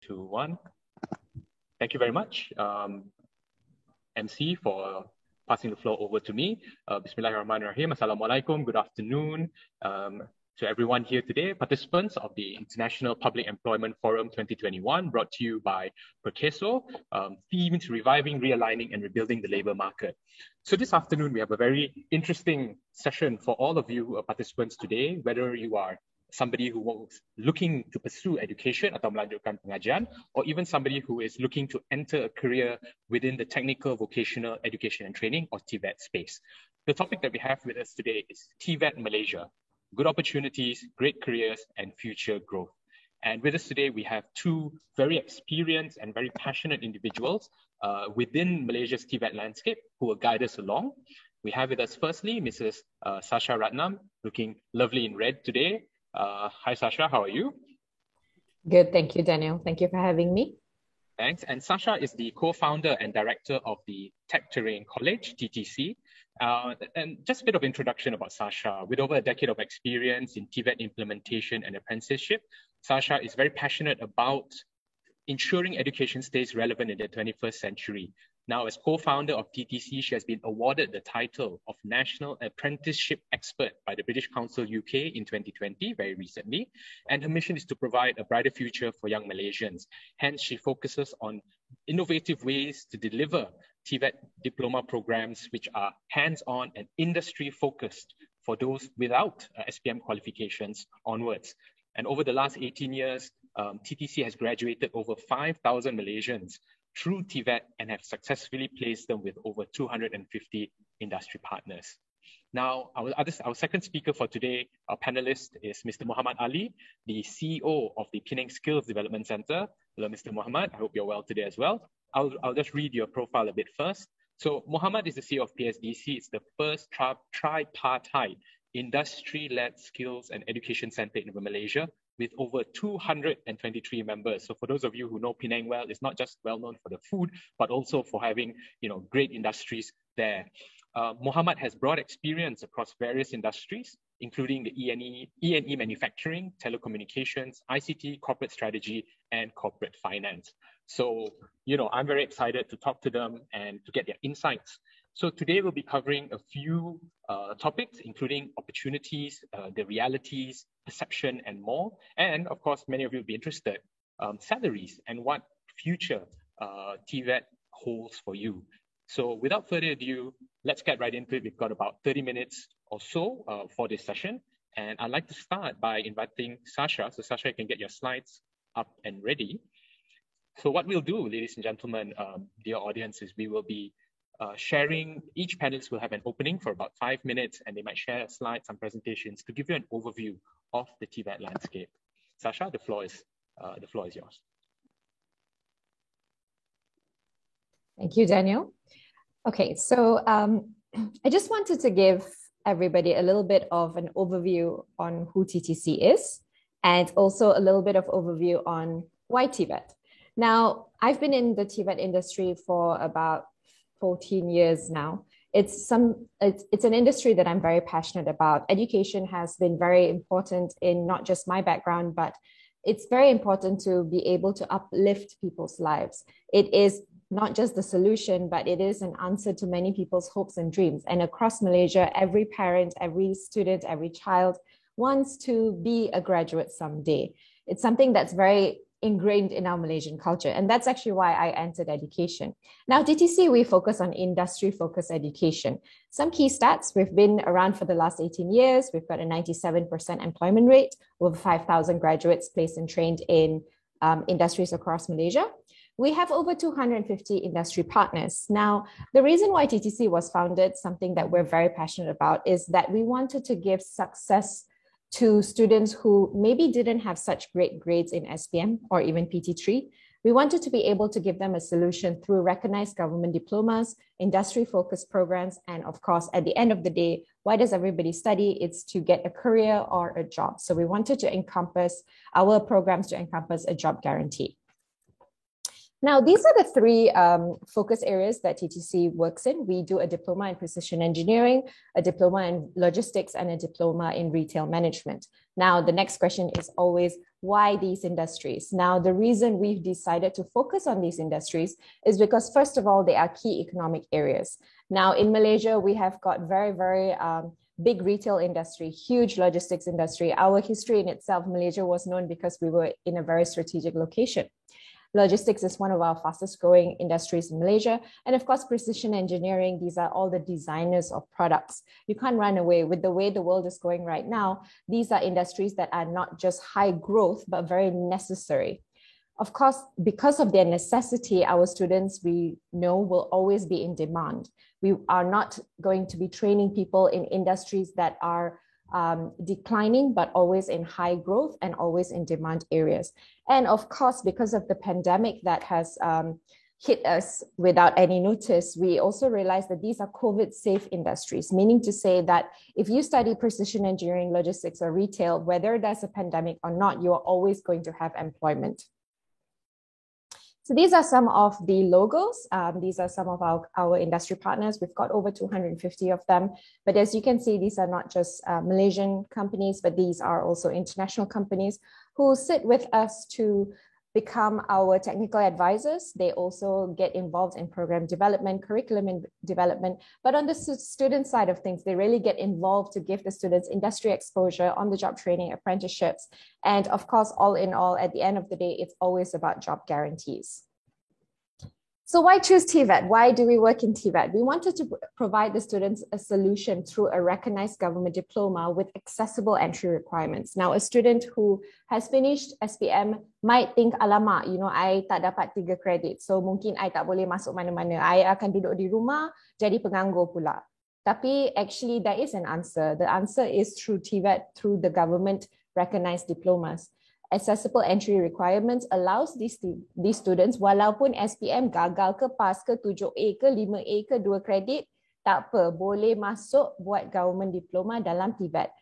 2, 1. Thank you very much, MC, for passing the floor over to me. Bismillahirrahmanirrahim. Assalamualaikum. Good afternoon to everyone here today, participants of the International Public Employment Forum 2021, brought to you by Perkeso, themes reviving, realigning, and rebuilding the labor market. So this afternoon, we have a very interesting session for all of you participants today, whether you are somebody who was looking to pursue education atau melanjutkan pengajian, or even somebody who is looking to enter a career within the technical vocational education and training, or TVET space. The topic that we have with us today is TVET Malaysia: good opportunities, great careers, and future growth. And with us today, we have two very experienced and very passionate individuals within Malaysia's TVET landscape who will guide us along. We have with us firstly, Mrs. Sasha Ratnam, looking lovely in red today. Hi, Sasha, how are you? Good, thank you, Daniel. Thank you for having me. Thanks. And Sasha is the co-founder and director of the Tech Terrain College, TTC. And just a bit of introduction about Sasha. With over a decade of experience in TVET implementation and apprenticeship, Sasha is very passionate about ensuring education stays relevant in the 21st century. Now, as co-founder of TTC, she has been awarded the title of National Apprenticeship Expert by the British Council UK in 2020, very recently. And her mission is to provide a brighter future for young Malaysians. Hence, she focuses on innovative ways to deliver TVET diploma programs which are hands-on and industry-focused for those without SPM qualifications onwards. And over the last 18 years, TTC has graduated over 5,000 Malaysians through TVET and have successfully placed them with over 250 industry partners. Now, our second speaker for today, our panelist, is Mr. Muhammad Ali, the CEO of the Penang Skills Development Center. Hello, Mr. Muhammad. I hope you're well today as well. I'll just read your profile a bit first. So Muhammad is the CEO of PSDC. It's the first tripartite industry-led skills and education center in Malaysia, with over 223 members. So for those of you who know Penang well, it's not just well known for the food, but also for having great industries there. Muhammad has broad experience across various industries, including the E&E manufacturing, telecommunications, ICT, corporate strategy, and corporate finance. So, I'm very excited to talk to them and to get their insights. So today we'll be covering a few topics, including opportunities, the realities, perception, and more. And of course, many of you will be interested, salaries and what future TVET holds for you. So without further ado, let's get right into it. We've got about 30 minutes or so for this session. And I'd like to start by inviting Sasha. So Sasha, you can get your slides up and ready. So what we'll do, ladies and gentlemen, dear audience, is we will be sharing. Each panelist will have an opening for about 5 minutes, and they might share slides and presentations to give you an overview of the TVET landscape. Sasha, the floor is yours. Thank you, Daniel. Okay, so I just wanted to give everybody a little bit of an overview on who TTC is, and also a little bit of overview on why TVET. Now, I've been in the TVET industry for about 14 years now. It's an industry that I'm very passionate about. Education has been very important in not just my background, but it's very important to be able to uplift people's lives. It is not just the solution, but it is an answer to many people's hopes and dreams. And across Malaysia, every parent, every student, every child wants to be a graduate someday. It's something that's very ingrained in our Malaysian culture. And that's actually why I entered education. Now, TTC, we focus on industry-focused education. Some key stats: we've been around for the last 18 years. We've got a 97% employment rate, over 5,000 graduates placed and trained in industries across Malaysia. We have over 250 industry partners. Now, the reason why TTC was founded, something that we're very passionate about, is that we wanted to give success to students who maybe didn't have such great grades in SPM or even PT3. We wanted to be able to give them a solution through recognized government diplomas, industry-focused programs, and of course, at the end of the day, why does everybody study? It's to get a career or a job. So we wanted to encompass our programs to encompass a job guarantee. Now, these are the three focus areas that TTC works in. We do a diploma in precision engineering, a diploma in logistics, and a diploma in retail management. Now, the next question is always, Why these industries? Now, the reason we've decided to focus on these industries is because, first of all, they are key economic areas. Now, in Malaysia, we have got very, very big retail industry, huge logistics industry. Our history in itself, Malaysia was known because we were in a very strategic location. Logistics is one of our fastest growing industries in Malaysia. And of course, precision engineering, these are all the designers of products. You can't run away with the way the world is going right now. These are industries that are not just high growth, but very necessary. Of course, because of their necessity, our students, we know, will always be in demand. We are not going to be training people in industries that are declining, but always in high growth and always in demand areas. And of course, because of the pandemic that has hit us without any notice, we also realized that these are COVID-safe industries, meaning to say that if you study precision engineering, logistics, or retail, whether there's a pandemic or not, you are always going to have employment. So these are some of the logos. These are some of our industry partners. We've got over 250 of them. But as you can see, these are not just Malaysian companies, but these are also international companies who sit with us to become our technical advisors. They also get involved in program development, curriculum development. But on the student side of things, they really get involved to give the students industry exposure, on-the-job training, apprenticeships. And of course, all in all, at the end of the day, it's always about job guarantees. So why choose TVET? Why do we work in TVET? We wanted to provide the students a solution through a recognized government diploma with accessible entry requirements. Now, a student who has finished SPM might think, alamak, I tak dapat 3 kredit. So mungkin I tak boleh masuk mana-mana. I akan duduk di rumah, jadi penganggur pula. Tapi actually there is an answer. The answer is through TVET, through the government recognized diplomas. Accessible entry requirements allows these students, walaupun SPM gagal ke PAS ke 7A ke 5A ke 2 kredit, tak apa, boleh masuk buat government diploma dalam TVET.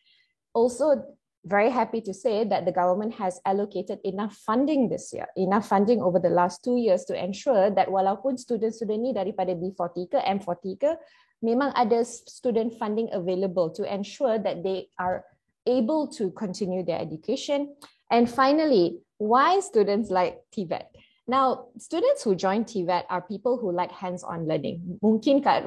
Also, very happy to say that the government has allocated enough funding this year, enough funding over the last 2 years to ensure that walaupun student-student ni daripada B40 ke M40 ke, memang ada student funding available to ensure that they are able to continue their education. And finally, why students like TVET? Now, students who join TVET are people who like hands-on learning. Mungkin kat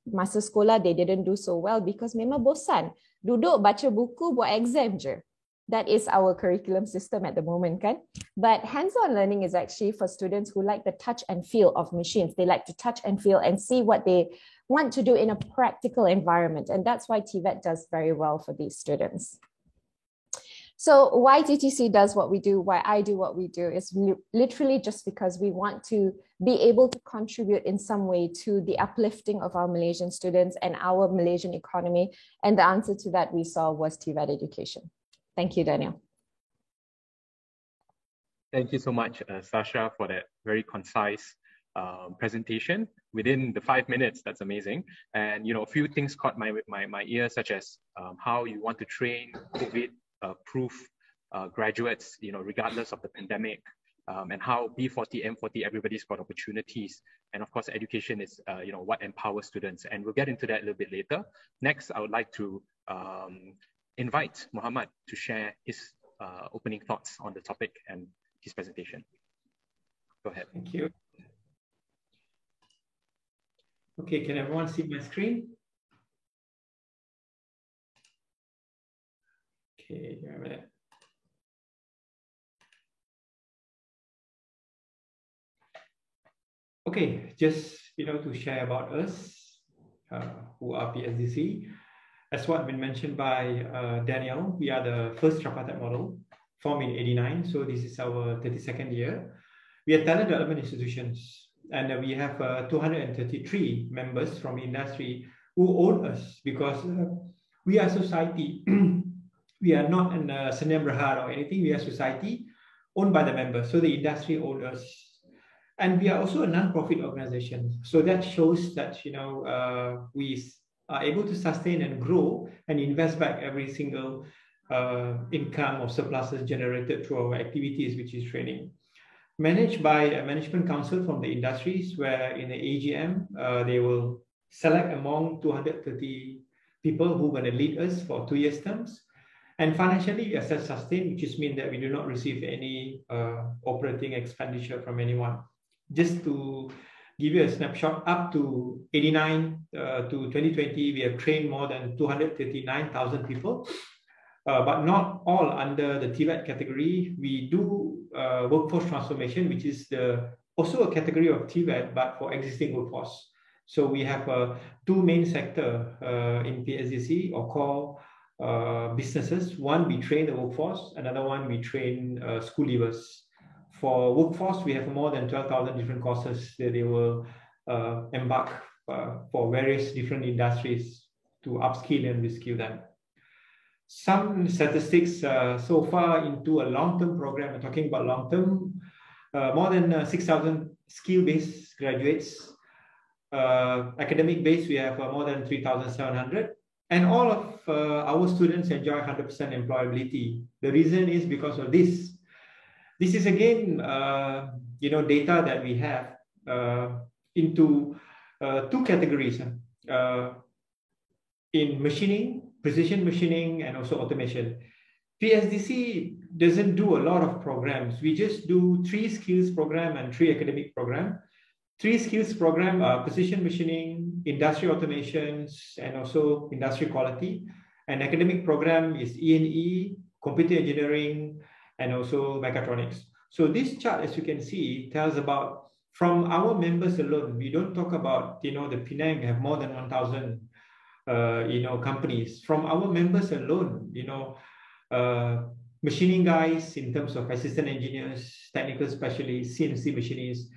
masa sekolah, they didn't do so well because memang bosan. Duduk baca buku, buat exam je. That is our curriculum system at the moment, kan? But hands-on learning is actually for students who like the touch and feel of machines. They like to touch and feel and see what they want to do in a practical environment. And that's why TVET does very well for these students. So why TTC does what we do, why I do what we do is literally just because we want to be able to contribute in some way to the uplifting of our Malaysian students and our Malaysian economy. And the answer to that we saw was TVET education. Thank you, Daniel. Thank you so much, Sasha, for that very concise presentation within the 5 minutes. That's amazing. And a few things caught my ear, such as how you want to train COVID-proof graduates, regardless of the pandemic, and how B40, M40, everybody's got opportunities. And of course, education is, what empowers students. And we'll get into that a little bit later. Next, I would like to invite Muhammad to share his opening thoughts on the topic and his presentation. Go ahead. Thank you. Okay, can everyone see my screen? Okay, give me a minute. Okay, just to share about us, who are PSDC. As what been mentioned by Daniel, we are the first tripartite model formed in '89, so this is our 32nd year. We are talent development institutions, and we have 233 members from industry who own us because we are society. We are not in Sdn Bhd or anything. We are society owned by the members. So the industry owns us. And we are also a non-profit organization. So that shows that, we are able to sustain and grow and invest back every single income or surpluses generated through our activities, which is training. Managed by a management council from the industries, where in the AGM, they will select among 230 people who are going to lead us for 2 years terms. And financially, we are self-sustained, which just means that we do not receive any operating expenditure from anyone. Just to give you a snapshot, up to 89 to 2020, we have trained more than 239,000 people, but not all under the TVET category. We do workforce transformation, which is also a category of TVET, but for existing workforce. So we have two main sectors in PSDC, or core businesses. One, we train the workforce. Another one, we train school leavers. For workforce, we have more than 12,000 different courses that they will embark for various different industries to upskill and reskill them. Some statistics so far into a long-term program, we're talking about long-term, more than 6,000 skill-based graduates. Academic base, we have more than 3,700. And all of our students enjoy 100% employability. The reason is because of this. This is again, data that we have into two categories in machining, precision machining, and also automation. PSDC doesn't do a lot of programs. We just do 3 skills program and 3 academic program. 3 skills program are precision machining, industry automations, and also industry quality. And academic program is E&E, computer engineering, and also mechatronics. So this chart, as you can see, tells about from our members alone. We don't talk about, the Penang have more than 1,000, companies. From our members alone, machining guys in terms of assistant engineers, technical specialists, CNC machinists,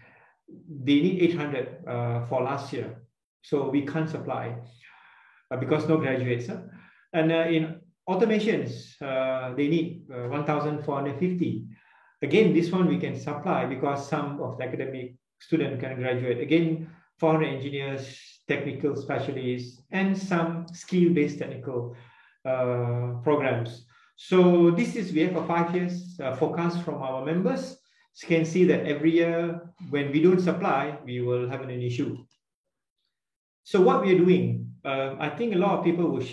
they need 800 for last year. So we can't supply because no graduates. And in automations, they need 1,450. Again, this one we can supply because some of the academic students can graduate. Again, 400 engineers, technical specialists, and some skill-based technical programs. So this is, we have a 5 years forecast from our members. So you can see that every year when we don't supply, we will have an issue. So what we are doing, I think a lot of people will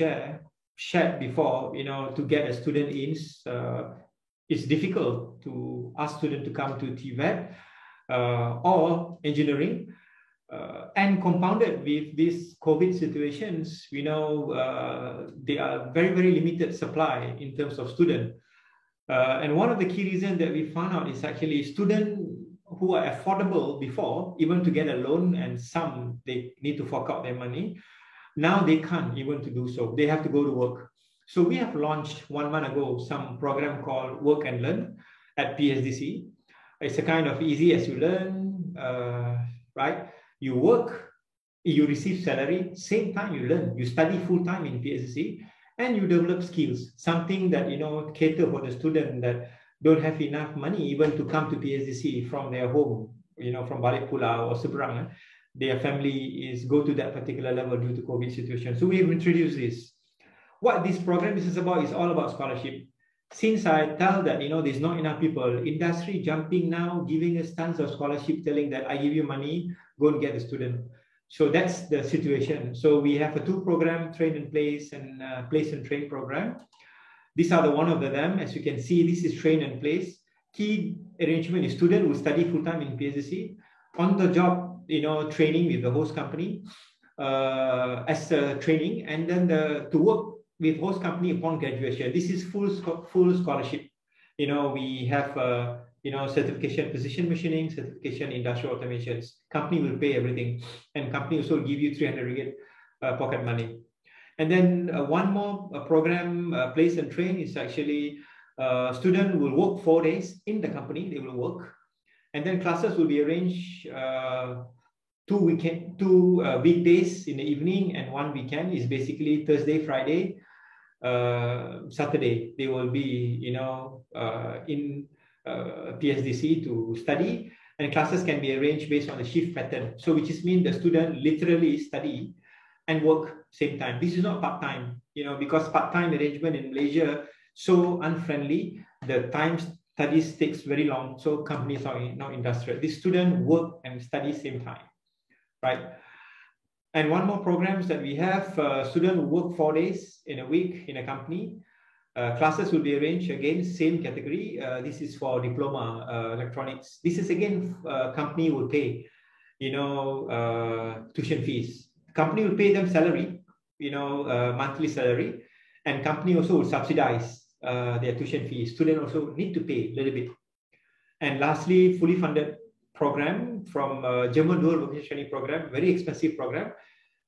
shared before, to get a student in, it's difficult to ask students to come to TVET or engineering. And compounded with these COVID situations, we know there are very, very limited supply in terms of students. And one of the key reasons that we found out is actually students who are affordable before, even to get a loan, and some they need to fork out their money. Now they can't even to do so. They have to go to work. So we have launched 1 month ago some program called Work and Learn at PSDC. It's a kind of easy as you learn, right? You work, you receive salary, same time you learn. You study full time in PSDC, and you develop skills, something that, cater for the student that don't have enough money even to come to PSDC from their home, from Balik Pulau or Seberang. Their family is go to that particular level due to COVID situation. So we have introduced this. What this program is about is all about scholarship. Since I tell that, there's not enough people, industry jumping now, giving us tons of scholarship, telling that I give you money, go and get a student. So that's the situation. So we have a 2 program, train and place, and place and train program. These are the one of them. As you can see, this is train and place. Key arrangement is student will study full-time in PSDC, on the job, training with the host company as a training, and then to work with host company upon graduation. This is full scholarship. We have certification precision machining, certification industrial automations. Company will pay everything, and company also give you 300 ringgit pocket money. And then one more program, place and train, is actually student will work 4 days in the company. They will work, and then classes will be arranged 2 weekdays in the evening, and 1 weekend is basically Thursday, Friday, Saturday. They will be in PSDC to study, and classes can be arranged based on the shift pattern. So which is mean the student literally study and work same time. This is not part-time, because part-time arrangement in Malaysia so unfriendly. The time studies takes very long, so companies are not industrial. This student work and study same time, right? And one more programs that we have, student work 4 days in a week in a company. Classes will be arranged again, same category. This is for diploma electronics. This is again, company will pay, tuition fees. Company will pay them salary, monthly salary, and company also will subsidize their tuition fees. Student also need to pay a little bit. And lastly, fully funded program from German Dual Vocational Training Program, very expensive program.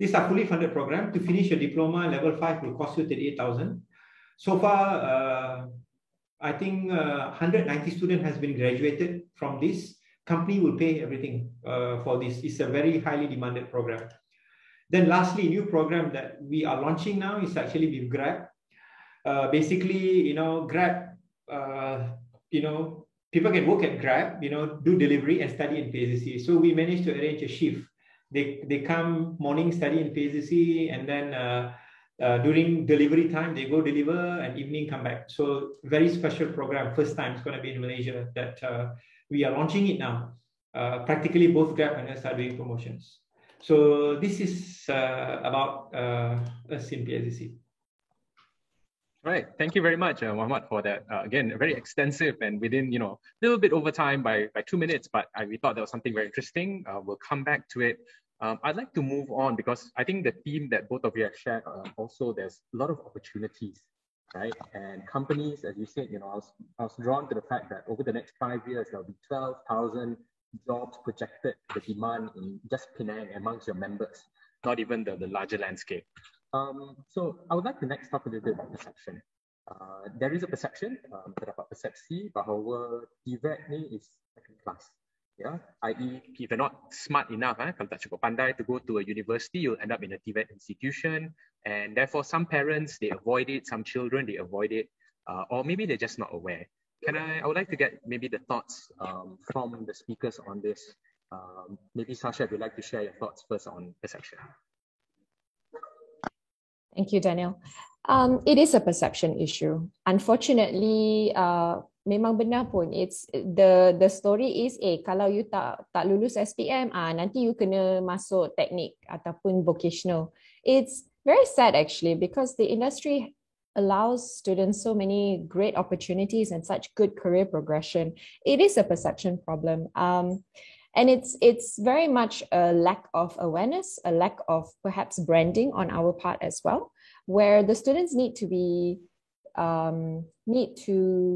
These are fully funded program. To finish a diploma level 5 will cost you 38,000. So far, I think 190 students has been graduated from this. Company will pay everything for this. It's a very highly demanded program. Then lastly, new program that we are launching now is actually with Grab. Basically, Grab, people can work at Grab, do delivery and study in PSDC. So we managed to arrange a shift. They come morning, study in PSDC, and then during delivery time, they go deliver, and evening come back. So very special program. First time it's going to be in Malaysia that we are launching it now. Practically both Grab and us are doing promotions. So this is about us in PSDC. Right. Thank you very much, Muhammad, for that. Again, very extensive and within, a little bit over time by 2 minutes, but we thought that was something very interesting. We'll come back to it. I'd like to move on because I think the theme that both of you have shared, also there's a lot of opportunities, right? And companies, as you said, I was drawn to the fact that over the next 5 years, there'll be 12,000 jobs projected, the demand in just Penang amongst your members, not even the larger landscape. So I would like to next talk a little bit about perception. There is a perception, terdapat persepsi bahawa TVET ni is second class. Yeah, i.e., if you're not smart enough, kalau tak cukup pandai to go to a university, you'll end up in a TVET institution. And therefore, some parents, they avoid it, some children, they avoid it, or maybe they're just not aware. I would like to get maybe the thoughts from the speakers on this. Maybe Sasha, if you'd like to share your thoughts first on perception. Thank you, Daniel. It is a perception issue. Unfortunately, memang benar pun. It's the story is, kalau you tak lulus SPM, nanti you kena masuk teknik ataupun vocational. It's very sad actually because the industry allows students so many great opportunities and such good career progression. It is a perception problem. And it's very much a lack of awareness, a lack of perhaps branding on our part as well, where the students need to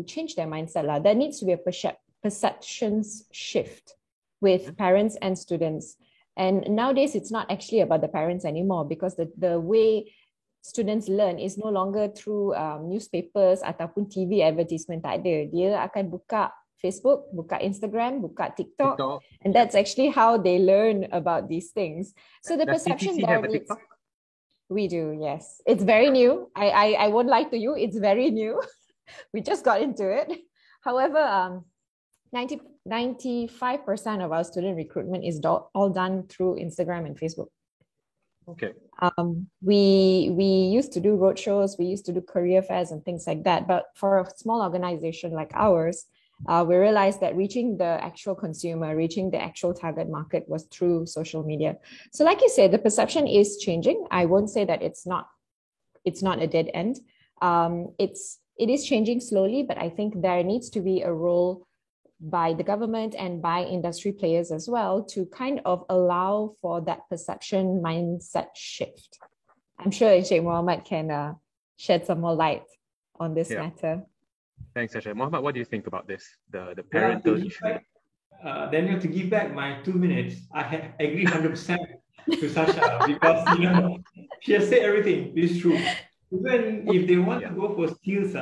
change their mindset. There needs to be a perceptions shift with parents and students. And nowadays, it's not actually about the parents anymore because the way students learn is no longer through newspapers ataupun TV advertisement. Tak ada. Dia akan buka Facebook, buka Instagram, buka TikTok, and that's actually how they learn about these things. So the perception there needs... We do, yes. It's very new. I won't lie to you, it's very new. We just got into it. However, 95% of our student recruitment is all done through Instagram and Facebook. Okay. We used to do roadshows, we used to do career fairs and things like that. But for a small organization like ours, we realized that reaching the actual consumer, reaching the actual target market was through social media. So like you said, the perception is changing. I won't say that it's not a dead end. It is changing slowly, but I think there needs to be a role by the government and by industry players as well to kind of allow for that perception mindset shift. I'm sure Sheikh Mohammed can shed some more light on this matter. Thanks, Sasha. Mohammed, what do you think about this? The parental issue. Daniel, to give back my 2 minutes, I agree 100% to Sasha because she has said everything. It's true. Even if they want to go for skills,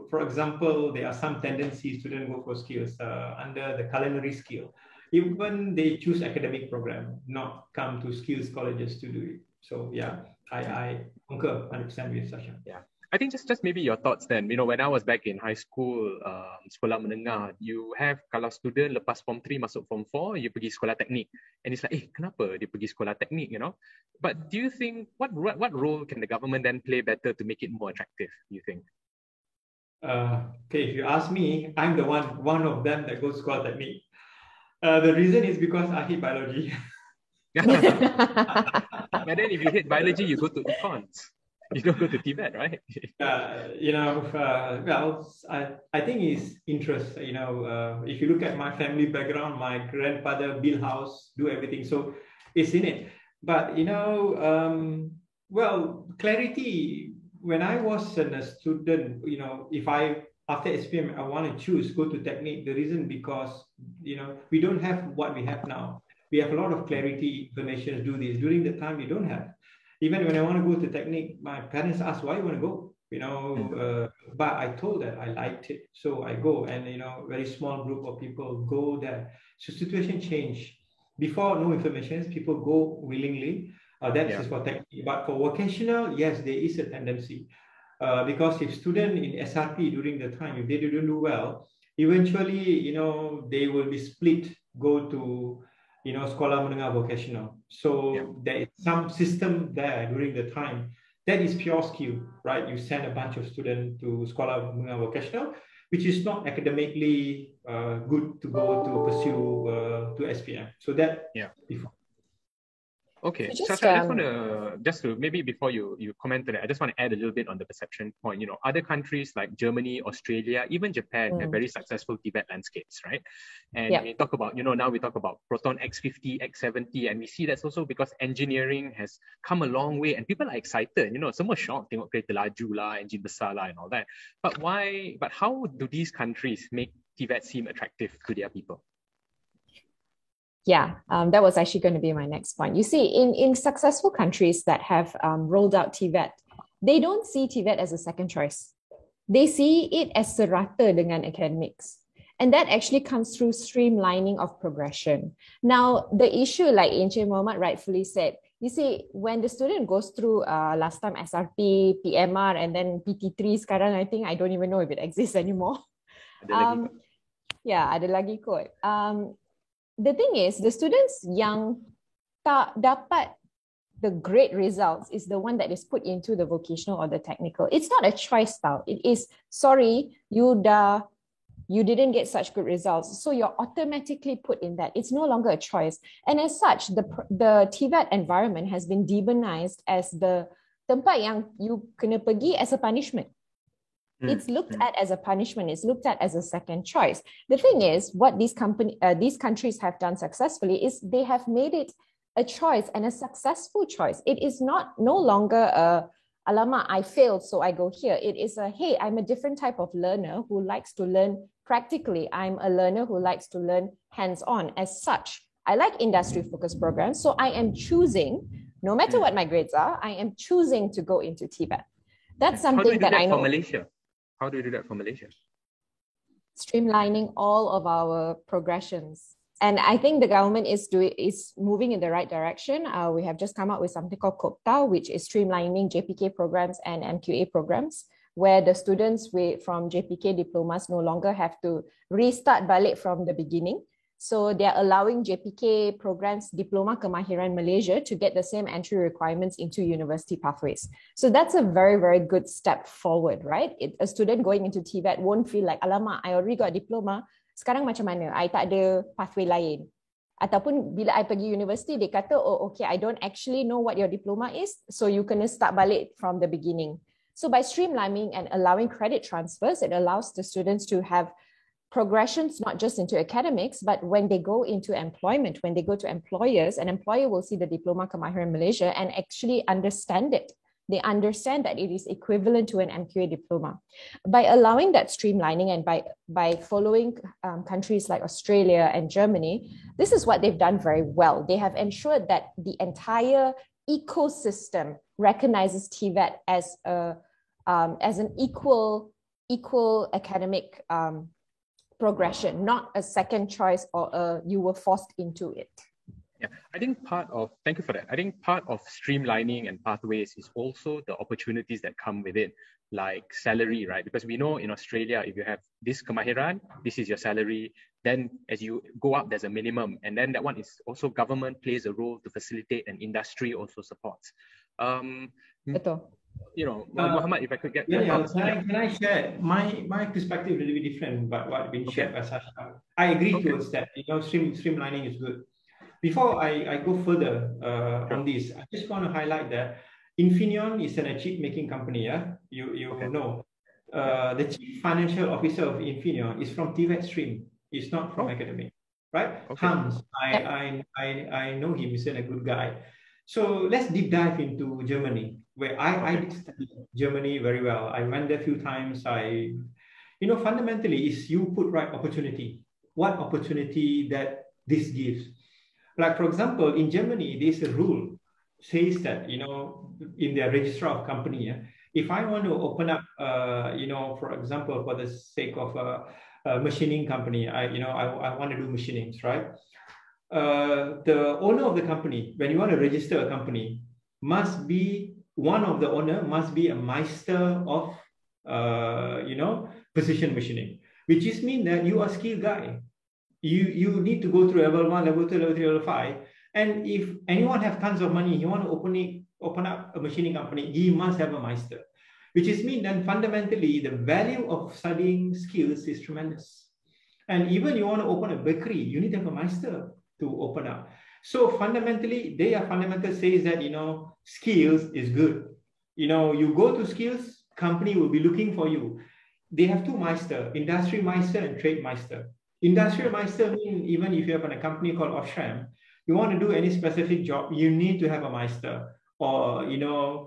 for example, there are some tendencies students go for skills under the culinary skill. Even they choose academic program, not come to skills colleges to do it. So yeah, I concur 100% with Sasha. Yeah. I think just maybe your thoughts then, when I was back in high school, sekolah menengah, you have, kalau student lepas form 3 masuk form 4, you pergi sekolah teknik. And it's like, kenapa dia pergi sekolah teknik, But do you think, what role can the government then play better to make it more attractive, do you think? Okay, if you ask me, I'm the one of them that goes to sekolah teknik. The reason is because I hate biology. But then if you hate biology, you go to econs. You don't go to Tibet, right? I think it's interest. If you look at my family background, my grandfather built house, do everything, so it's in it. But clarity. When I was a student, if I after SPM I want to choose go to technique, the reason because we don't have what we have now. We have a lot of clarity, information, do this. During the time we don't have. Even when I want to go to technique, my parents ask why you want to go, but I told them I liked it, so I go, and very small group of people go there. So situation change. Before, no information, people go willingly. That's for technique, but for vocational, yes, there is a tendency, because if student in SRP during the time, if they don't do well, eventually they will be split, go to sekolah menengah vocational. So there is some system there during the time. That is pure skill, right? You send a bunch of students to sekolah menengah vocational, which is not academically good to go to pursue to SPM. So that Okay, so Sasha, I just want to maybe before you comment on it, I just want to add a little bit on the perception point. Other countries like Germany, Australia, even Japan have very successful Tibet landscapes, right? And we talk about, now we talk about Proton X50, X70, and we see that's also because engineering has come a long way and people are excited. Semua shocked tengok kereta laju lah, engine besar lah, and all that. But why? But how do these countries make Tibet seem attractive to their people? Yeah, that was actually going to be my next point. You see, in successful countries that have rolled out Tibet, they don't see Tibet as a second choice. They see it as serata dengan academics. And that actually comes through streamlining of progression. Now, the issue, like Encik Mohamad rightfully said, you see, when the student goes through last time SRP, PMR, and then PT3, sekarang I think, I don't even know if it exists anymore. Ada lagi kot. The thing is, the students yang tak dapat the great results is the one that is put into the vocational or the technical. It's not a choice style. It is, sorry, you didn't get such good results. So you're automatically put in that. It's no longer a choice. And as such, the TVET environment has been demonized as the tempat yang you kena pergi as a punishment. It's looked at as a punishment. It's looked at as a second choice. The thing is, what these countries have done successfully is they have made it a choice and a successful choice. It is no longer a, alamak, I failed, so I go here. It is a, hey, I'm a different type of learner who likes to learn practically. I'm a learner who likes to learn hands-on. As such, I like industry-focused programs. So I am choosing, no matter what my grades are, I am choosing to go into Tibet. That's something that I know. Malaysia? How do we do that for Malaysia? Streamlining all of our progressions. And I think the government is moving in the right direction. We have just come out with something called COPTA, which is streamlining JPK programs and MQA programs, where the students from JPK diplomas no longer have to restart balik from the beginning. So they're allowing JPK programs, Diploma Kemahiran Malaysia, to get the same entry requirements into university pathways. So that's a very, very good step forward, right? A student going into TVET won't feel like, alamak, I already got diploma, sekarang macam mana? I tak ada pathway lain. Ataupun bila I pergi university, they kata, oh, okay, I don't actually know what your diploma is, so you can start balik from the beginning. So by streamlining and allowing credit transfers, it allows the students to have progressions, not just into academics, but when they go into employment, when they go to employers, an employer will see the Diploma Kemahiran Malaysia and actually understand it. They understand that it is equivalent to an MQA diploma. By allowing that streamlining and by following countries like Australia and Germany, this is what they've done very well. They have ensured that the entire ecosystem recognizes TVET as an equal academic progression, not a second choice or you were forced into it. Yeah, I think thank you for that. I think part of streamlining and pathways is also the opportunities that come with it, like salary, right? Because we know in Australia, if you have this kemahiran, this is your salary. Then as you go up, there's a minimum. And then that one is also government plays a role to facilitate, and industry also supports. Betul. Mohamad, if I could get can I share my perspective? A little bit different, but what been shared by Sasha. I agree towards that. Streamlining is good. Before I go further on this, I just want to highlight that Infineon is a chip making company. Yeah, you know. The chief financial officer of Infineon is from TVET stream. It's not from academic, right? Okay. Hans, I know him. He's a good guy. So let's deep dive into Germany, where I did study Germany very well. I went there a few times. Fundamentally, is you put right opportunity. What opportunity that this gives? Like, for example, in Germany, there's a rule says that, in their register of company, if I want to open up, for example, for the sake of a machining company, I want to do machinings, right? The owner of the company, when you want to register a company, one of the owner must be a Meister of, precision machining, which is mean that you are a skilled guy. You need to go through level 1, level 2, level 3, level 5. And if anyone have tons of money, you want to open up a machining company, he must have a Meister, which is mean that fundamentally the value of studying skills is tremendous. And even you want to open a bakery, you need to have a Meister to open up. So fundamentally, their fundamental says that, skills is good. You go to skills, company will be looking for you. They have two Meister, industry Meister and trade Meister. Industrial Meister means even if you have a company called Osram, you want to do any specific job, you need to have a Meister or,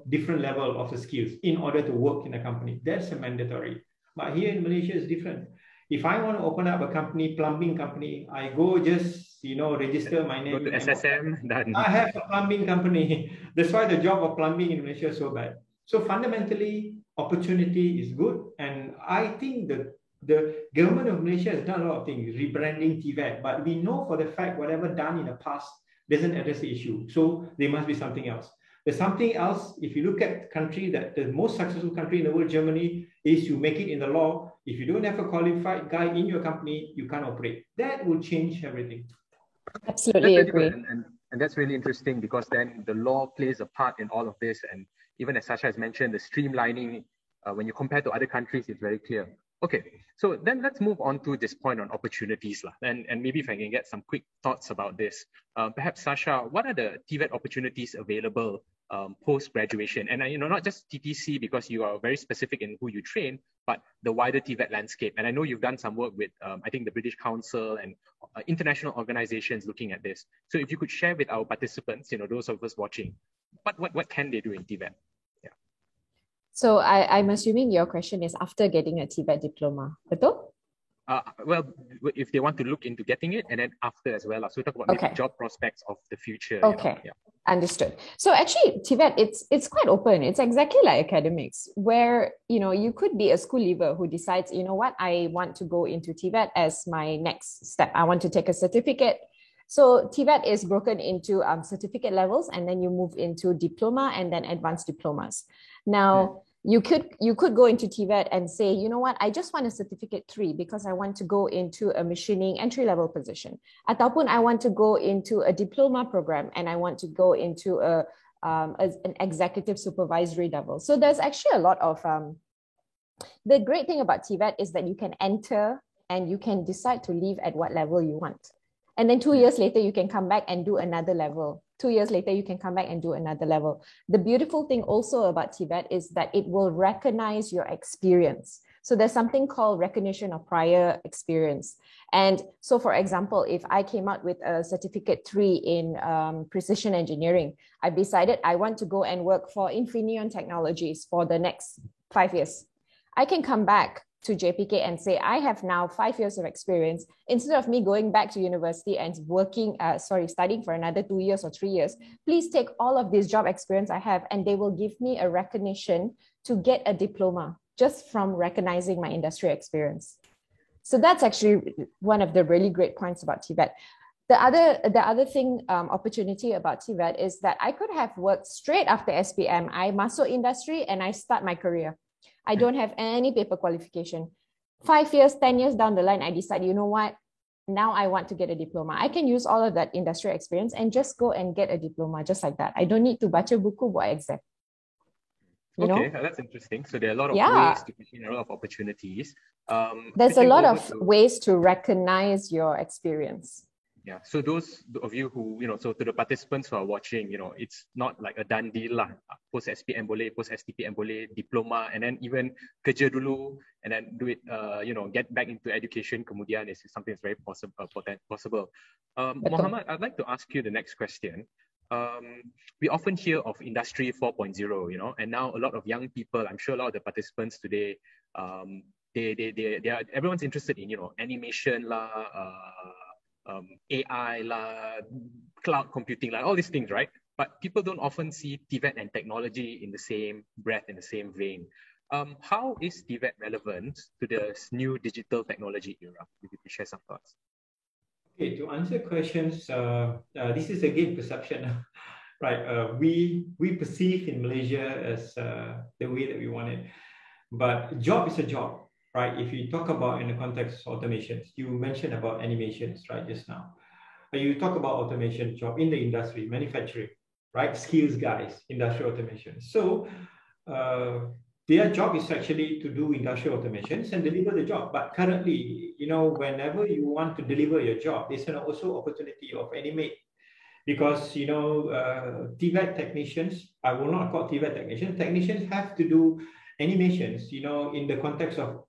different level of the skills in order to work in a company. That's a mandatory. But here in Malaysia, it's different. If I want to open up a company, plumbing company, I go just, register my name. Go to SSM. Done. I have a plumbing company. That's why the job of plumbing in Malaysia is so bad. So fundamentally, opportunity is good. And I think that the government of Malaysia has done a lot of things, rebranding TVET, but we know for the fact whatever done in the past doesn't address the issue. So there must be something else. There's something else. If you look at the most successful country in the world, Germany, is you make it in the law. If you don't have a qualified guy in your company, you can't operate. That will change everything. Absolutely agree. And that's really interesting because then the law plays a part in all of this. And even as Sasha has mentioned, the streamlining, when you compare to other countries, it's very clear. Okay, so then let's move on to this point on opportunities. And maybe if I can get some quick thoughts about this. Perhaps, Sasha, what are the TVET opportunities available post-graduation? And, not just TTC because you are very specific in who you train, but the wider TVET landscape. And I know you've done some work with, I think, the British Council and international organizations looking at this. So if you could share with our participants, those of us watching, what can they do in TVET? So I'm assuming your question is after getting a TVET diploma, betul? Well, if they want to look into getting it, and then after as well. So we talk about maybe job prospects of the future. Okay, understood. So actually, TVET, it's quite open. It's exactly like academics, where you could be a school leaver who decides, I want to go into TVET as my next step. I want to take a certificate. So TVET is broken into certificate levels, and then you move into diploma and then advanced diplomas. Now, you could go into TVET and say, I just want a certificate 3 because I want to go into a machining entry-level position. Ataupun I want to go into a diploma program and I want to go into an executive supervisory level. So there's actually a lot of, the great thing about TVET is that you can enter and you can decide to leave at what level you want. And then 2 years later, you can come back and do another level. 2 years later, you can come back and do another level. The beautiful thing also about TVET is that it will recognize your experience. So there's something called recognition of prior experience. And so, for example, if I came out with a certificate 3 in precision engineering, I decided I want to go and work for Infineon Technologies for the next 5 years. I can come back to JPK and say, I have now 5 years of experience. Instead of me going back to university and studying for another 2 years or 3 years, please take all of this job experience I have and they will give me a recognition to get a diploma just from recognizing my industry experience. So that's actually one of the really great points about TVET. The other thing, opportunity about TVET is that I could have worked straight after SPM. I masuk industry and I start my career. I don't have any paper qualification. 5 years, 10 years down the line, I decide, now I want to get a diploma. I can use all of that industry experience and just go and get a diploma just like that. I don't need to baca buku buat exam. Okay, that's interesting. So there are a lot of ways to get a lot of opportunities. There's a lot of ways to recognize your experience. Yeah. So those of you who, so to the participants who are watching, it's not like a done deal lah. Post SPM boleh, post STPM boleh, diploma, and then even kerja dulu, and then do it, get back into education. Kemudian is something that's very possible. Muhammad, I'd like to ask you the next question. We often hear of Industry 4.0, and now a lot of young people, I'm sure a lot of the participants today, everyone's interested in, animation lah, AI lah, cloud computing lah, all these things, right? But people don't often see TVET and technology in the same breath, in the same vein. How is TVET relevant to the new digital technology era? If you could share some thoughts. Okay, to answer questions, this is again perception, right? We perceive in Malaysia as the way that we want it, but job is a job. Right, if you talk about in the context of automations, you mentioned about animations, right, just now. You talk about automation job in the industry, manufacturing, right, skills guys, industrial automation. So their job is actually to do industrial automations and deliver the job. But currently, whenever you want to deliver your job, there's also opportunity of animate. Because, TVET technicians, I will not call TVET technicians have to do animations, in the context of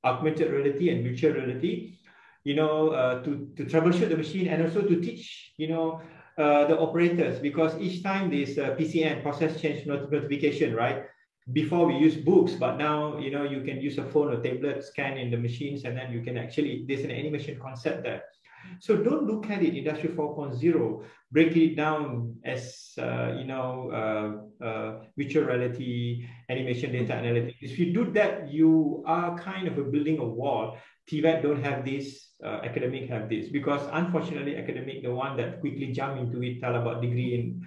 augmented reality and virtual reality, to troubleshoot the machine and also to teach, the operators, because each time there's a PCN, process change notification, right? Before we use books, but now, you can use a phone or tablet, scan in the machines, and then you can actually, there's an animation concept there. So don't look at it, Industry 4.0, break it down as, virtual reality, animation, data analytics. If you do that, you are kind of building a wall. TVET don't have this, academic have this, because unfortunately, academic, the one that quickly jump into it, tell about degree in,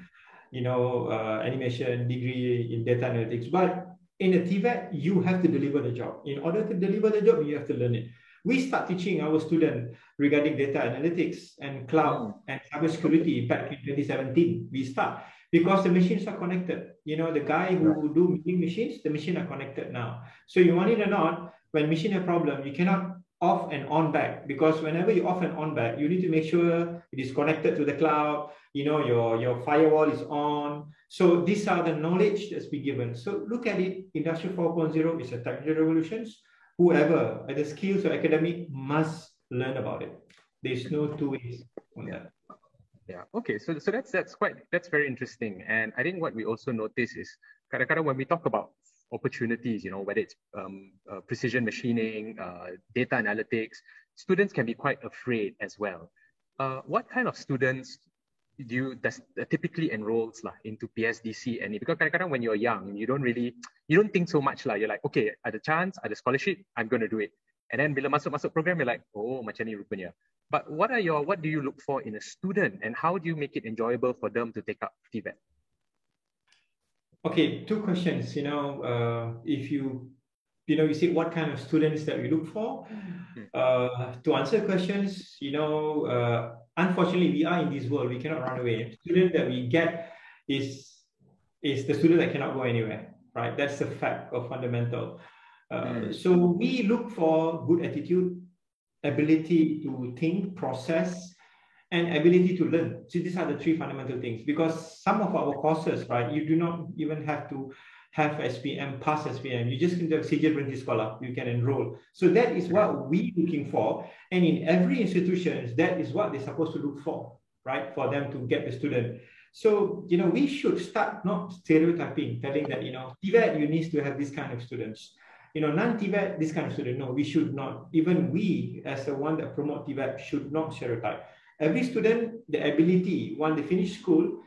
animation, degree in data analytics. But in a TVET, you have to deliver the job. In order to deliver the job, you have to learn it. We start teaching our students regarding data analytics and cloud and cybersecurity back in 2017. We start because the machines are connected. The guy who do milling machines, the machine are connected now. So you want it or not, when machine have problem, you cannot off and on back, because whenever you off and on back, you need to make sure it is connected to the cloud. Your firewall is on. So these are the knowledge that's been given. So look at it. Industry 4.0 is a technology revolution. Whoever, either skills or academic, must learn about it. There's no two ways on that. Yeah. Okay. So that's very interesting. And I think what we also notice is kadang-kadang when we talk about opportunities, whether it's precision machining, data analytics, students can be quite afraid as well. What kind of students typically enrolls into PSDC? And because kadang-kadang when you're young, you don't think so much lah. You're like, okay, ada chance, ada scholarship, I'm going to do it. And then bila masuk program, you're like, oh, macam ni rupanya. But what do you look for in a student, and how do you make it enjoyable for them to take up TVET? Okay, two questions. If you see what kind of students that we look for. To answer questions, unfortunately, we are in this world. We cannot run away. The student that we get is the student that cannot go anywhere, right? That's the fact of fundamental. So we look for good attitude, ability to think, process, and ability to learn. So these are the three fundamental things. Because some of our courses, right, you do not even have to have SPM, pass SPM. You just can have Sijil Berhenti Sekolah, you can enroll. So that is what we're looking for. And in every institution, that is what they're supposed to look for, right? For them to get the student. So, we should start not stereotyping, telling that, TVET, you need to have this kind of students. Non-TVET, this kind of student. No, we should not. Even we, as the one that promote TVET, should not stereotype. Every student, the ability, when they finish school,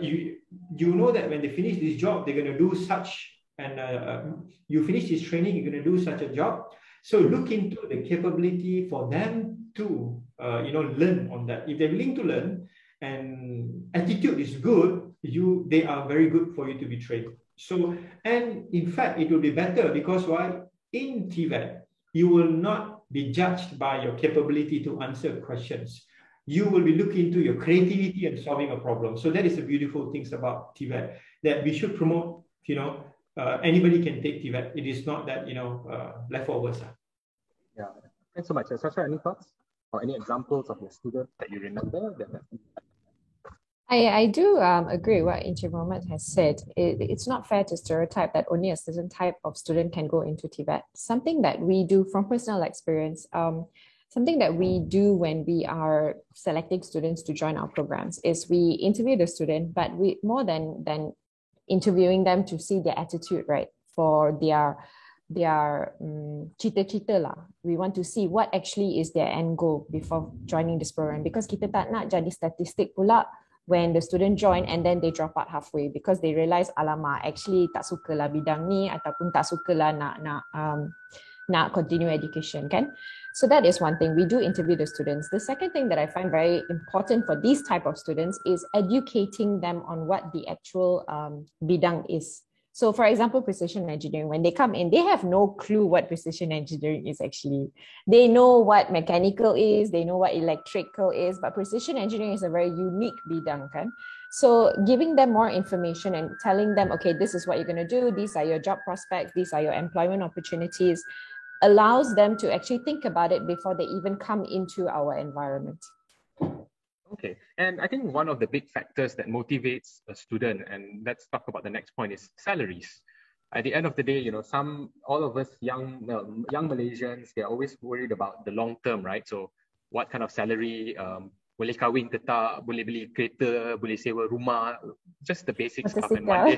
you know that when they finish this job, they're going to do such, and you finish this training, you're going to do such a job. So look into the capability for them to, learn on that. If they're willing to learn and attitude is good, they are very good for you to be trained. So, and in fact, it will be better because why? In TVET, you will not be judged by your capability to answer questions. You will be looking into your creativity and solving a problem. So that is the beautiful things about TVET, that we should promote, anybody can take TVET. It is not that, leftovers. Yeah. Thanks so much. Sasha, any thoughts? or any examples of your students that you remember? I do agree with what Encik Mohammed has said. It's not fair to stereotype that only a certain type of student can go into TVET. Something that we do from personal experience, something that we do when we are selecting students to join our programs is we interview the student, but we more than interviewing them to see their attitude, right, for their cita-cita lah. We want to see what actually is their end goal before joining this program, because kita tak nak jadi statistik pula when the student join and then they drop out halfway because they realize, alamak, actually tak suka lah bidang ni ataupun tak suka lah nak continue education, kan? So that is one thing. We do interview the students. The second thing that I find very important for these type of students is educating them on what the actual bidang is. So for example, precision engineering, when they come in, they have no clue what precision engineering is actually. They know what mechanical is, they know what electrical is, but precision engineering is a very unique bidang, kan? So giving them more information and telling them, okay, this is what you're going to do, these are your job prospects, these are your employment opportunities, allows them to actually think about it before they even come into our environment. Okay, and I think one of the big factors that motivates a student, and let's talk about the next point, is salaries. At the end of the day, all of us young Malaysians, they're always worried about the long term, right? So what kind of salary, boleh kahwin ke tak, boleh beli kereta, boleh sewa rumah, just the basic stuff. And one day,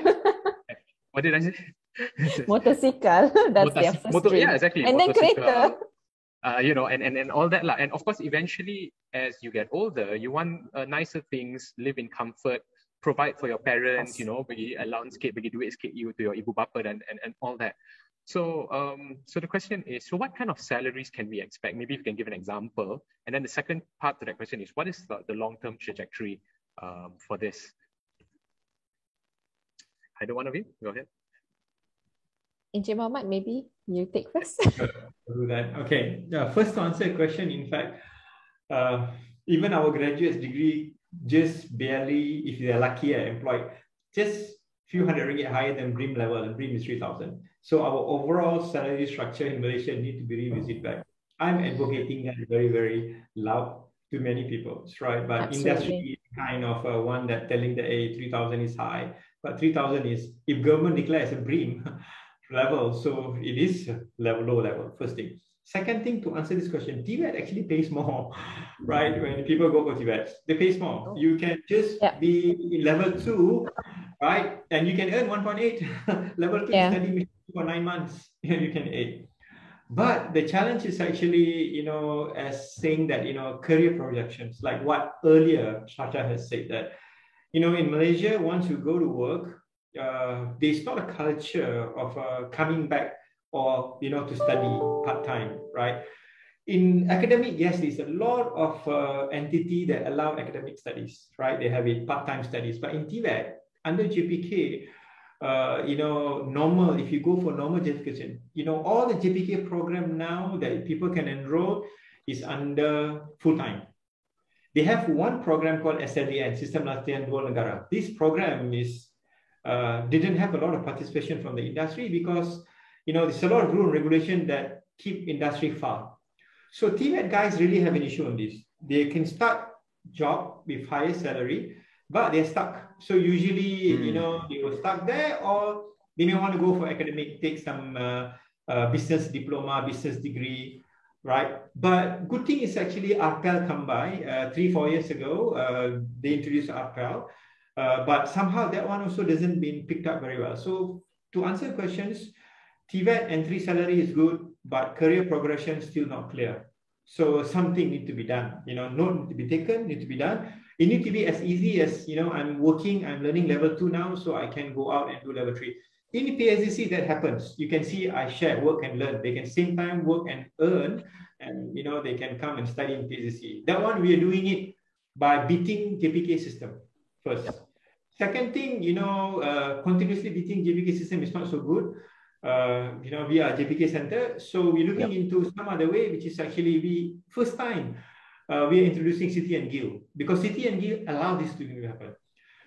what did I say? Motorcycle, that's their first dream. Yeah, exactly. And then kereta. And all that. And of course, eventually, as you get older, you want nicer things, live in comfort, provide for your parents, bagi allowance sikit, bagi duit sikit you to your ibu bapa and all that. So the question is, so what kind of salaries can we expect? Maybe if you can give an example. And then the second part to that question is, what is the long-term trajectory for this? Either one of you, go ahead. Encik Mohammed, maybe you take first. Do that. Okay. First, to answer your question, in fact, even our graduate's degree just barely, if they're lucky, are employed just few hundred ringgit higher than BREEAM level, and BREEAM is 3,000. So our overall salary structure in Malaysia need to be revisited back. I'm advocating that very, very loud to many people, right? But Absolutely. Industry is kind of one that telling that 3,000 is high, but 3,000 is, if government declares a BREEAM level, so it is low level, first thing. Second thing, to answer this question, TVET actually pays more, right? When people go for TVET, they pay more. You can just be in level 2, right? And you can earn 1.8. Level 2 study for 9 months, you can 8. But the challenge is actually, as saying that, career projections, like what earlier Sasha has said, that, in Malaysia, once you go to work, there's not a culture of coming back or, to study part-time, right? In academic, yes, there's a lot of entity that allow academic studies, right? They have it part-time studies. But in TVET, under JPK, normal, if you go for normal education, all the JPK program now that people can enroll is under full-time. They have one program called SLDN, System Latihan Dua Negara. This program is didn't have a lot of participation from the industry because, there's a lot of rule and regulation that keep industry far. So TVET guys really have an issue on this. They can start job with higher salary, but they're stuck. So usually, they were stuck there, or they may want to go for academic, take some business diploma, business degree, right? But good thing is actually ARPEL come by 3-4 years ago. They introduced ARPEL, but somehow that one also doesn't been picked up very well. So to answer questions, TVET entry salary is good, but career progression still not clear. So something need to be done. Note need to be taken, need to be done. It need to be as easy as, I'm learning level 2 now, so I can go out and do level 3. In PSDC, that happens. You can see I share work and learn. They can same time work and earn, and they can come and study in PSDC. That one, we are doing it by beating JPK system first. Second thing, continuously beating JPK system is not so good. We are JPK center, so we're looking into some other way, which is actually first time we are introducing City and Guild, because City and Guild allow this to happen,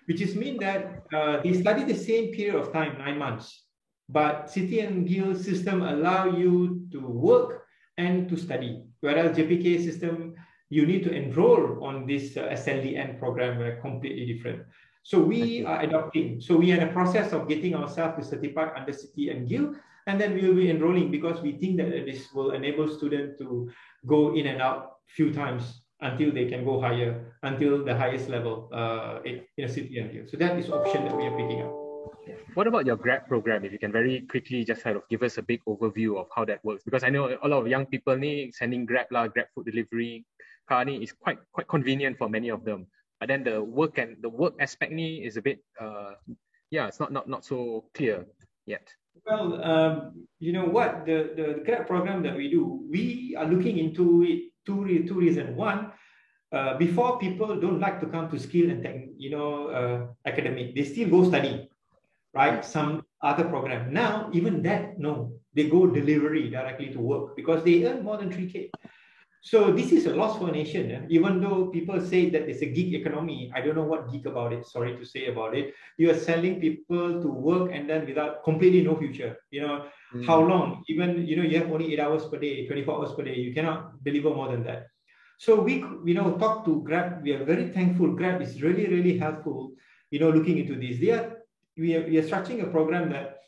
which is mean that they study the same period of time, 9 months, but City and Guild system allow you to work and to study, whereas JPK system you need to enroll on this SLDN program, completely different. So we are adopting. So we are in the process of getting ourselves to certified under City and Guild, and then we will be enrolling because we think that this will enable students to go in and out few times until they can go higher, until the highest level in a City and Guild. So that is option that we are picking up. What about your Grab program? If you can very quickly just kind of give us a big overview of how that works, because I know a lot of young people sending Grab food delivery, car is quite convenient for many of them. But then the work aspect is a bit it's not so clear yet. Well, you know what, the Grab program that we do, we are looking into it two reasons. One, before, people don't like to come to skill and academic. They still go study, right? Some other program. Now, even that, no, they go delivery directly to work because they earn more than 3K. So this is a loss for a nation. Even though people say that it's a gig economy, I don't know what gig about it. Sorry to say about it. You are selling people to work and then without completely no future. How long? Even you have only 8 hours per day, 24 hours per day. You cannot deliver more than that. So we talk to Grab. We are very thankful. Grab is really, really helpful. Looking into this. We are structuring a program that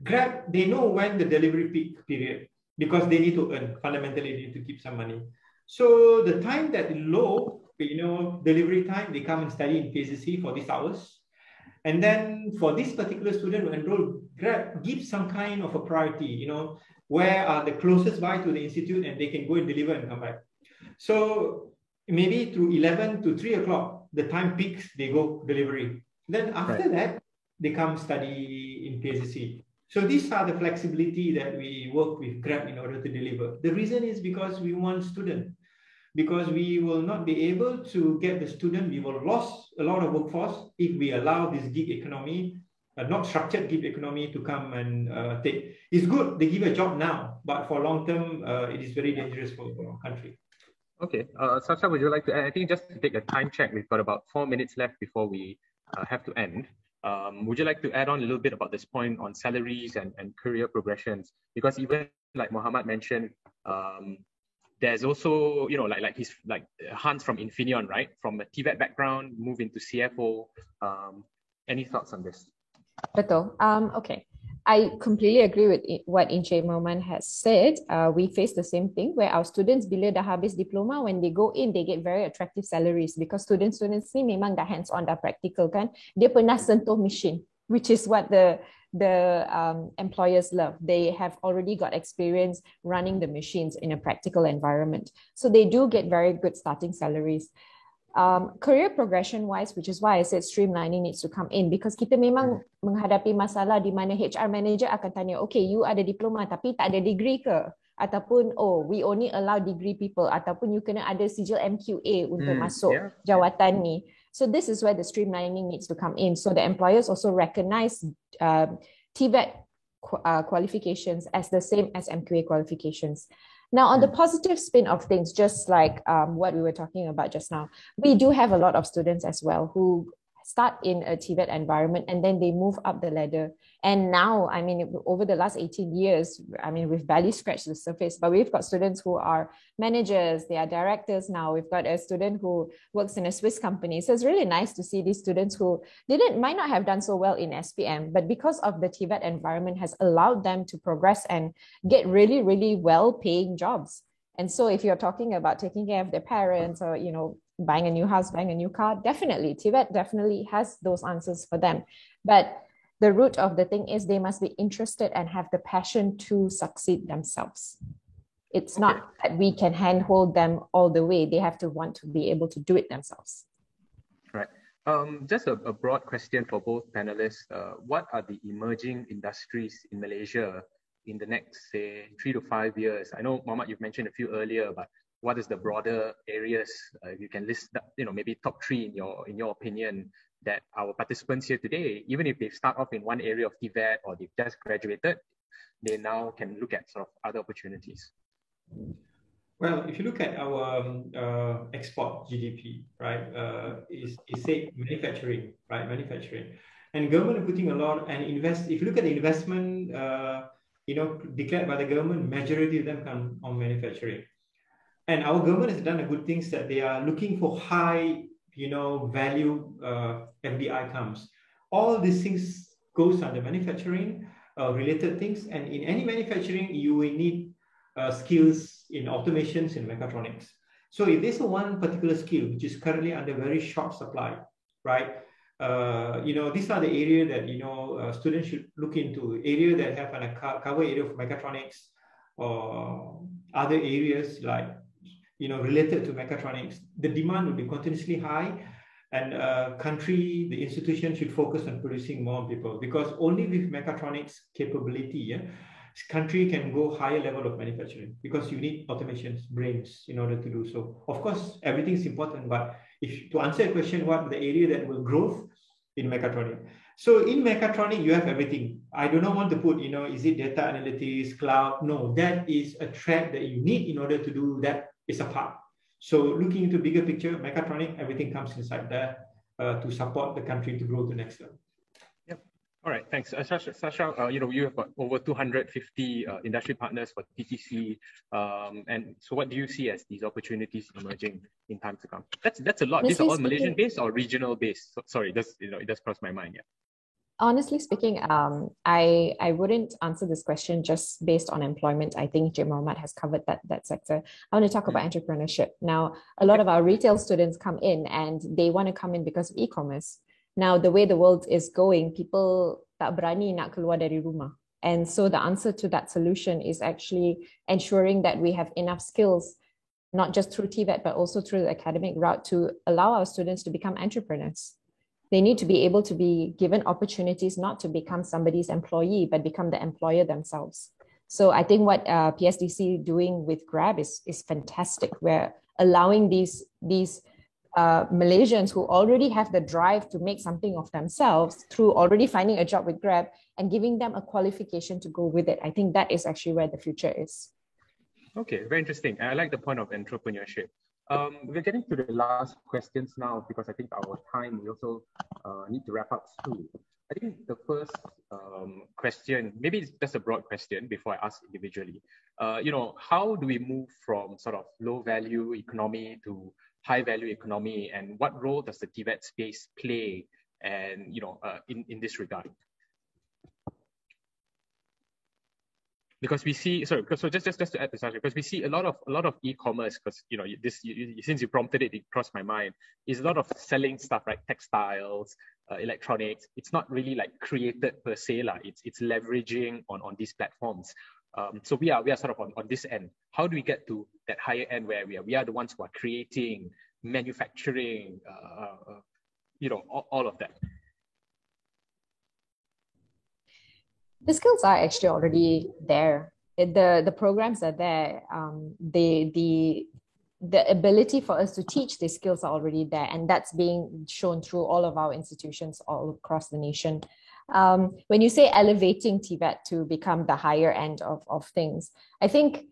Grab, they know when the delivery peak period, because they need to earn, fundamentally they need to keep some money. So the time that low, delivery time, they come and study in PCC for these hours. And then for this particular student who enroll, Grab gives some kind of a priority, where are the closest by to the institute and they can go and deliver and come back. So maybe through 11 to 3 o'clock, the time peaks, they go delivery. Then after that, they come study in PCC. So these are the flexibility that we work with Grab in order to deliver. The reason is because we want students, because we will not be able to get the student. We will lose a lot of workforce if we allow this gig economy, not structured gig economy, to come and take. It's good, they give a job now, but for long term, it is very dangerous for our country. Okay, Sasha, would you like to, I think just to take a time check, we've got about 4 minutes left before we have to end. Would you like to add on a little bit about this point on salaries and career progressions? Because even like Mohammed mentioned, there's also, like Hans from Infineon, right? From a TVET background, move into CFO. Any thoughts on this? Betul. Okay. I completely agree with what Encik Moman has said. We face the same thing where our students, bila dah habis diploma, when they go in, they get very attractive salaries because students ni memang dah hands-on, dah practical kan. Dia pernah sentuh machine, which is what the employers love. They have already got experience running the machines in a practical environment. So they do get very good starting salaries. Career progression wise, which is why I said streamlining needs to come in, because kita memang menghadapi masalah di mana HR manager akan tanya, okay, you ada diploma tapi tak ada degree ke? Ataupun, oh, we only allow degree people, ataupun you kena ada sijil MQA untuk masuk jawatan ni. So this is where the streamlining needs to come in. So the employers also recognize TVET qualifications as the same as MQA qualifications. Now, on the positive spin of things, just like what we were talking about just now, we do have a lot of students as well who start in a TVET environment and then they move up the ladder. And now, I mean, over the last 18 years, I mean, we've barely scratched the surface, but we've got students who are managers, they are directors now. We've got a student who works in a Swiss company. So it's really nice to see these students who might not have done so well in SPM, but because of the TVET environment has allowed them to progress and get really, really well-paying jobs. And so if you're talking about taking care of their parents or, buying a new house, buying a new car, definitely, TVET definitely has those answers for them. But the root of the thing is they must be interested and have the passion to succeed themselves. It's not that we can handhold them all the way. They have to want to be able to do it themselves. Right. Just a broad question for both panelists. What are the emerging industries in Malaysia in the next, say, 3 to 5 years? I know, Mohammed, you've mentioned a few earlier, but what is the broader areas? You can list, maybe top 3 in your opinion, that our participants here today, even if they start off in one area of TVET or they've just graduated, they now can look at sort of other opportunities. Well, if you look at our export GDP, right, is say manufacturing, right, manufacturing, and government are putting a lot and invest. If you look at the investment, declared by the government, majority of them come on manufacturing. And our government has done a good things that they are looking for high, value FDI comes. All these things goes under manufacturing related things. And in any manufacturing, you will need skills in automations and mechatronics. So if there's one particular skill which is currently under very short supply, right? These are the area that students should look into. Area that have a cover area of mechatronics or other areas like related to mechatronics. The demand will be continuously high, and the institution should focus on producing more people, because only with mechatronics capability, country can go higher level of manufacturing, because you need automations, brains in order to do so. Of course, everything is important, but to answer your question, what the area that will grow in mechatronics? So in mechatronics, you have everything. I do not want to put, is it data analytics, cloud? No, that is a track that you need in order to do that. Is a part. So looking into bigger picture, mechatronics, everything comes inside there to support the country to grow to next level. Yep. All right. Thanks, Sasha. You have got over 250 industry partners for TTC, and so what do you see as these opportunities emerging in time to come? That's a lot. These are all Malaysian based or regional based. So, sorry, it does cross my mind. Yeah. Honestly speaking, I wouldn't answer this question just based on employment. I think Jim Mohammed has covered that sector. I want to talk about entrepreneurship. Now, a lot of our retail students come in and they want to come in because of e-commerce. Now, the way the world is going, people tak berani nak keluar dari rumah. And so the answer to that solution is actually ensuring that we have enough skills, not just through TVET, but also through the academic route, to allow our students to become entrepreneurs. They need to be able to be given opportunities not to become somebody's employee, but become the employer themselves. So I think what PSDC doing with Grab is fantastic. We're allowing these Malaysians who already have the drive to make something of themselves through already finding a job with Grab and giving them a qualification to go with it. I think that is actually where the future is. Okay, very interesting. I like the point of entrepreneurship. We're getting to the last questions now, because I think our time, we also need to wrap up soon. I think the first question, maybe it's just a broad question before I ask individually. How do we move from sort of low value economy to high value economy, and what role does the TVET space play, and in this regard? Because we see, so just to add to Sasha, because we see a lot of e-commerce, because since you prompted it crossed my mind, is a lot of selling stuff, right? Textiles, electronics. It's not really like created per se, it's leveraging on these platforms. So we are sort of on this end. How do we get to that higher end where we are the ones who are creating, manufacturing, all of that? The skills are actually already there. The programs are there. The ability for us to teach these skills are already there, and that's being shown through all of our institutions all across the nation. When you say elevating TVET to become the higher end of things, I think,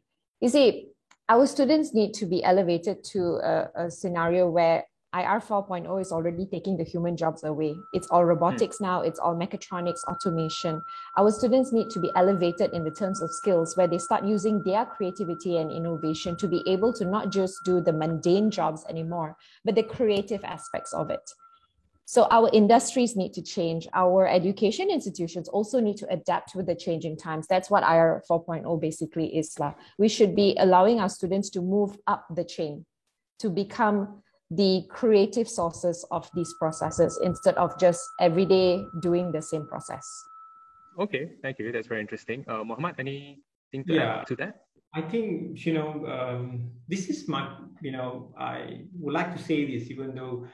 our students need to be elevated to a scenario where IR 4.0 is already taking the human jobs away. It's all robotics now, it's all mechatronics, automation. Our students need to be elevated in the terms of skills, where they start using their creativity and innovation to be able to not just do the mundane jobs anymore, but the creative aspects of it. So our industries need to change. Our education institutions also need to adapt with the changing times. That's what IR 4.0 basically is. We should be allowing our students to move up the chain, to become the creative sources of these processes instead of just every day doing the same process. Okay, thank you. That's very interesting. Mohammed, anything to add to that? I think, this is my, I would like to say this, even though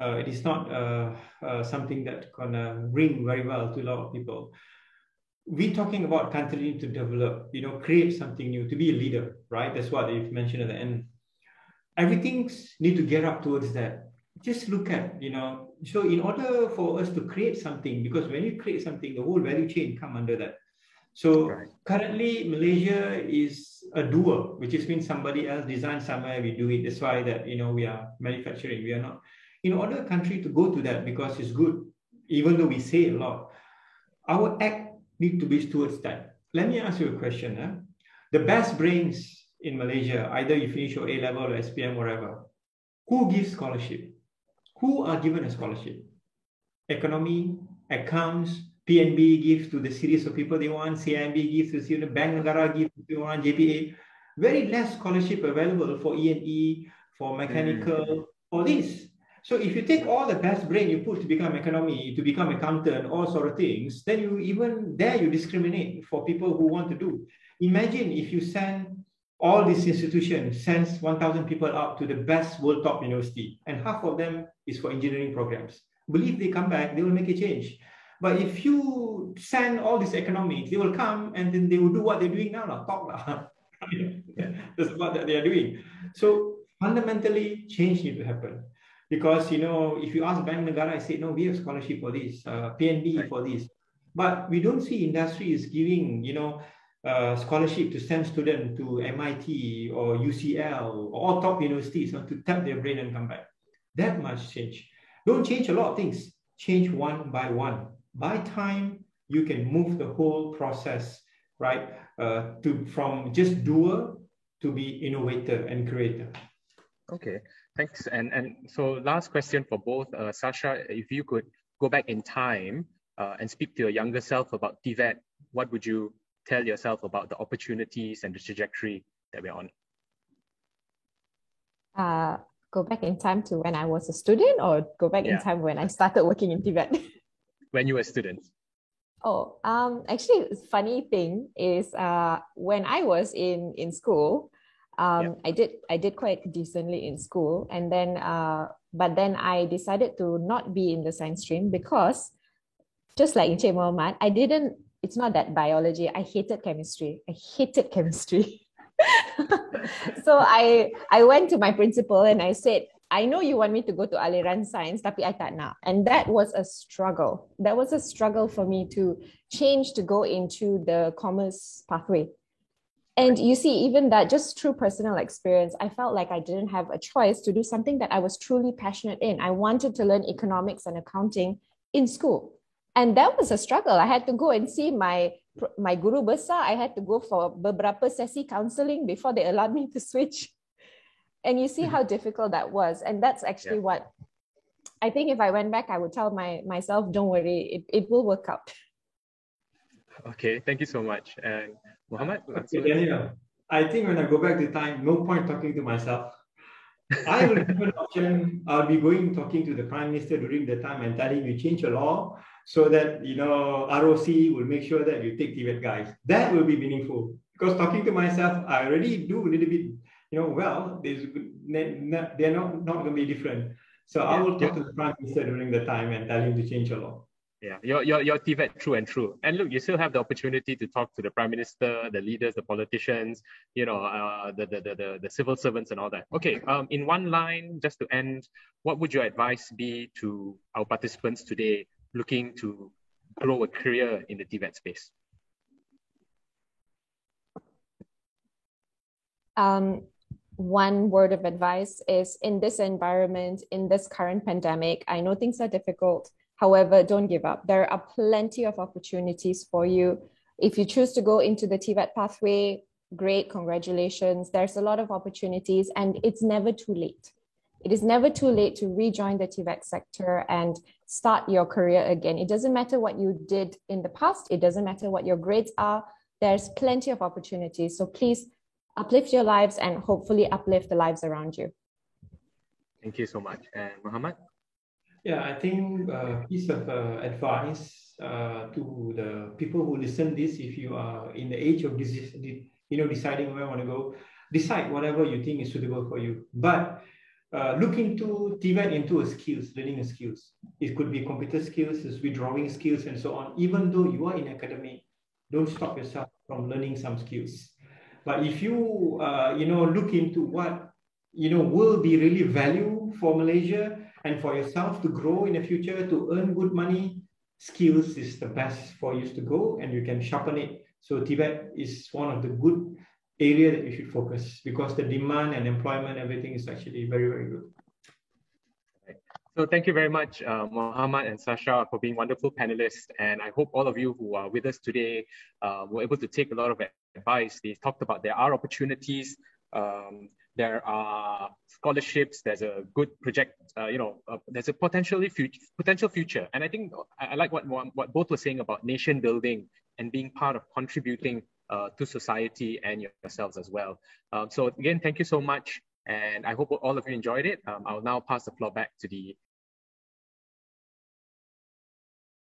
it is not something that gonna ring very well to a lot of people. We're talking about continuing to develop, create something new, to be a leader, right? That's what you've mentioned at the end. Everything's need to get up towards that. Just look at, so in order for us to create something, because when you create something, the whole value chain come under that. So currently Malaysia is a doer, which is means somebody else design somewhere, we do it. That's why that, we are manufacturing, we are not. In order a country to go to that, because it's good, even though we say a lot, our act need to be towards that. Let me ask you a question. The best brains in Malaysia, either you finish your A level or SPM, whatever, who gives scholarship? Who are given a scholarship? Economy, accounts, PNB gives to the series of people they want, CIMB gives to the Bank Negara gives to they want, JPA. Very less scholarship available for E&E, for mechanical, for this. So if you take all the best brain you put to become economy, to become accountant, all sort of things, then you even there you discriminate for people who want to do. Imagine if you send all these institutions, sends 1,000 people out to the best world top university, and half of them is for engineering programs. Believe they come back, they will make a change. But if you send all these economics, they will come and then they will do what they're doing now, talk. That's what they are doing. So fundamentally, change needs to happen. Because, if you ask Bank Negara, I say, no, we have scholarship for this, PNB for this. But we don't see industry is giving, scholarship to send students to MIT or UCL or all top universities to tap their brain and come back. That must change. Don't change a lot of things. Change one by one. By time, you can move the whole process, right? From just doer to be innovator and creator. Okay, thanks. And so last question for both. Sasha, if you could go back in time and speak to your younger self about TVET, what would you tell yourself about the opportunities and the trajectory that we're on? Go back in time to when I was a student, or go back in time when I started working in TVET? When you were a student. Oh, actually, funny thing is when I was in school, I did quite decently in school, and then but then I decided to not be in the science stream because, just like Encik Muhammad, it's not that biology. I hated chemistry. So I went to my principal and I said, I know you want me to go to aliran science, tapi I tak nak. And that was a struggle. That was a struggle for me to change to go into the commerce pathway. And you see, even that, just through personal experience, I felt like I didn't have a choice to do something that I was truly passionate in. I wanted to learn economics and accounting in school. And that was a struggle. I had to go and see my guru besar. I had to go for beberapa sesi counseling before they allowed me to switch. And you see how difficult that was. And that's actually what I think if I went back, I would tell myself, don't worry, it will work out. Okay, thank you so much. And Muhammad? Okay, Daniel, I think when I go back to time, no point talking to myself. I will give an option. I'll be talking to the Prime Minister during the time and telling you change the law so that, ROC will make sure that you take TVET guys. That will be meaningful. Because talking to myself, I already do a little bit, they're not going to be different. So I will talk to the Prime Minister during the time and tell him to change the law. Yeah, you're TVET true and true. And look, you still have the opportunity to talk to the Prime Minister, the leaders, the politicians, the civil servants and all that. Okay, in one line, just to end, what would your advice be to our participants today looking to grow a career in the TVET space? One word of advice is, in this environment, in this current pandemic, I know things are difficult. However, don't give up. There are plenty of opportunities for you. If you choose to go into the TVET pathway, great, congratulations. There's a lot of opportunities and it's never too late. It is never too late to rejoin the TVET sector and start your career again. It doesn't matter what you did in the past. It doesn't matter what your grades are. There's plenty of opportunities. So please uplift your lives and hopefully uplift the lives around you. Thank you so much. And Muhammad? Yeah, I think a piece of advice to the people who listen this, if you are in the age of deciding where I want to go, decide whatever you think is suitable for you. But look into TVET into learning skills. It could be computer skills, it could be drawing skills and so on. Even though you are in academic, don't stop yourself from learning some skills. But if you, look into what, will be really value for Malaysia, and for yourself to grow in the future, to earn good money, skills is the best for you to go and you can sharpen it. So TVET is one of the good area that you should focus because the demand and employment, everything is actually very, very good. So thank you very much, Muhammad and Sasha, for being wonderful panelists. And I hope all of you who are with us today were able to take a lot of advice, they talked about there are opportunities, there are scholarships, there's a good project, there's a potential future. And I think I like what both were saying about nation building and being part of contributing to society and yourselves as well. So again, thank you so much. And I hope all of you enjoyed it. I'll now pass the floor back to the